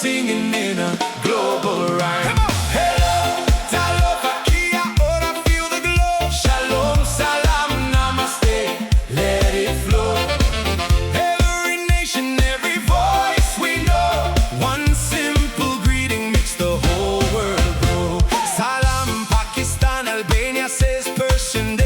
singing in a global rhyme. Come on! Hello, Talofa, ora feel the glow. Shalom, salam, namaste, let it flow. Every nation, every voice we know. One simple greeting makes the whole world grow. Salam, Pakistan, Albania says Persian,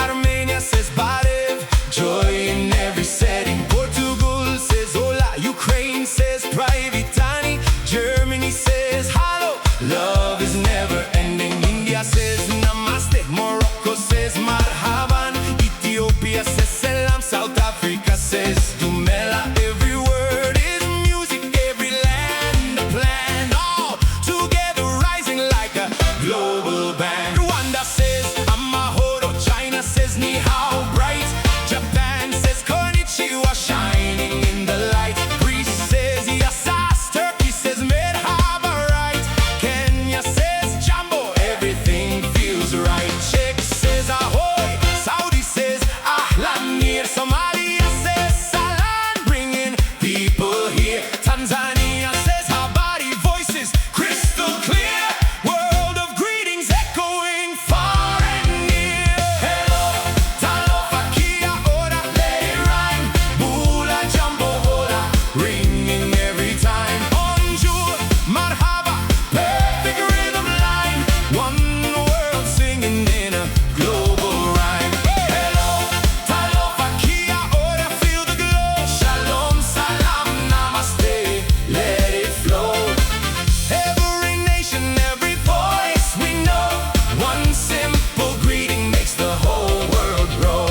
Armenia says Barev. Joy in every setting. Portugal says Hola, Ukraine says Privitani, Germany says Hello, love is never ending. India says Namaste, Morocco says Marhaban, Ethiopia says Salam, South Africa says Dumela. Every word is music, every land a plan, all together rising like a global band. Rwanda says Amahoro, China says Ni Hao, bright. Japan says Konnichiwa, shining in the light. Greece says Yasas, Turkey says Merhaba, right. Kenya says Jambo, everything feels right. Czech says Ahoy, Saudi says Ahlan, near. Somalia says Salam, bringing people here. Tanzania says Habari, voices crystal clear. World of greetings echoing far and near. Hello, Talofa, ora, let it rhyme. Bula, Jumbo, Hola, ringing every time. Bonjour, Marhaba, perfect rhythm line. One world singing in a global rhyme. Hello, Talofa, ora, feel the glow. Shalom, salam, namaste, let it flow. Every nation, every voice we know. One simple greeting makes the whole world grow.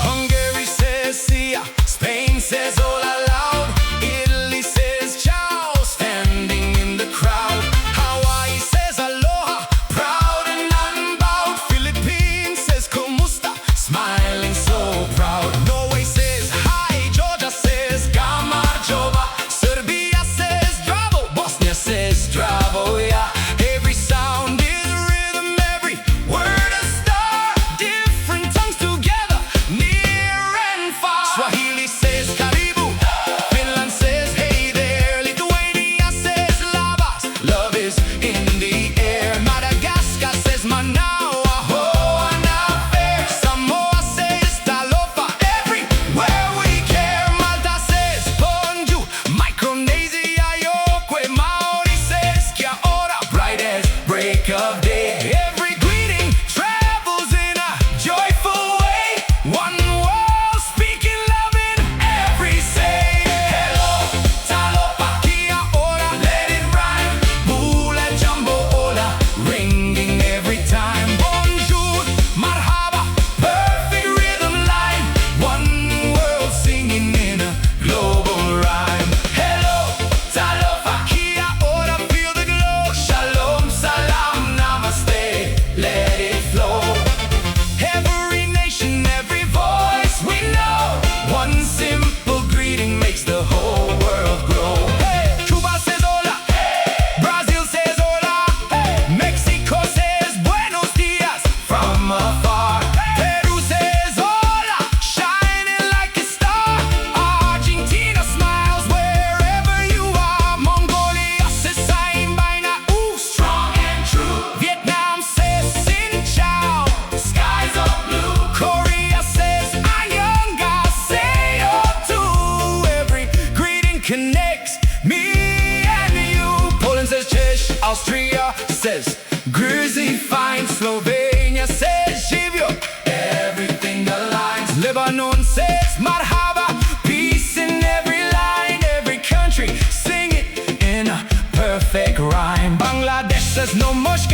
Hungary says Sia, Spain says Hola loud. Italy says Ciao, standing in the crowd. Hawaii says Aloha, proud and unbowed. Philippines says Kumusta, smiling so proud. Norway says hi, Georgia says Gama Joba. Serbia says Zdravo, Bosnia says Zdravo, yeah. Every sound is rhythm, every word a star. Different tongues together, near and far. Swahili says Karibu, Finland says hey there. Lithuania says Labas, love is in the air. Madagascar says Manawa, Hoana fair. Samoa says Talofa, everywhere we care. Malta says Bonjour, Micronesia, Yokwe. Maori says Kia ora, bright as break of day. Every greeting travels in a joyful way. One world speaking love in every say. Hello, Talofa, ora, let it rhyme. Bula, Jumbo, Hola, ringing every time. Bonjour, Marhaba, perfect rhythm line. One world singing in a global rhyme. Hello, Talofa, ora, feel the glow. Shalom, salam, namaste, let it flow. Every nation, every voice we know. One simple greeting makes the whole world grow. Hey, Cuba says Hola, Brazil says Hola, Mexico says Buenos Dias from afar. Peru says Hola, shining like a star. Argentina smiles wherever you are. Mongolia says Saimbaina, ooh, strong and true. Vietnam says Xin Chao, skies are blue. Korea says Annyeongha, Sayo too. Every greeting connects me and you. Poland says Cześć, Austria says Gruzi fine. Slovenia says Živjo, everything aligns. Lebanon says Marhaba, peace in every line. Every country sing it in a perfect rhyme. Bangladesh says Namaskar.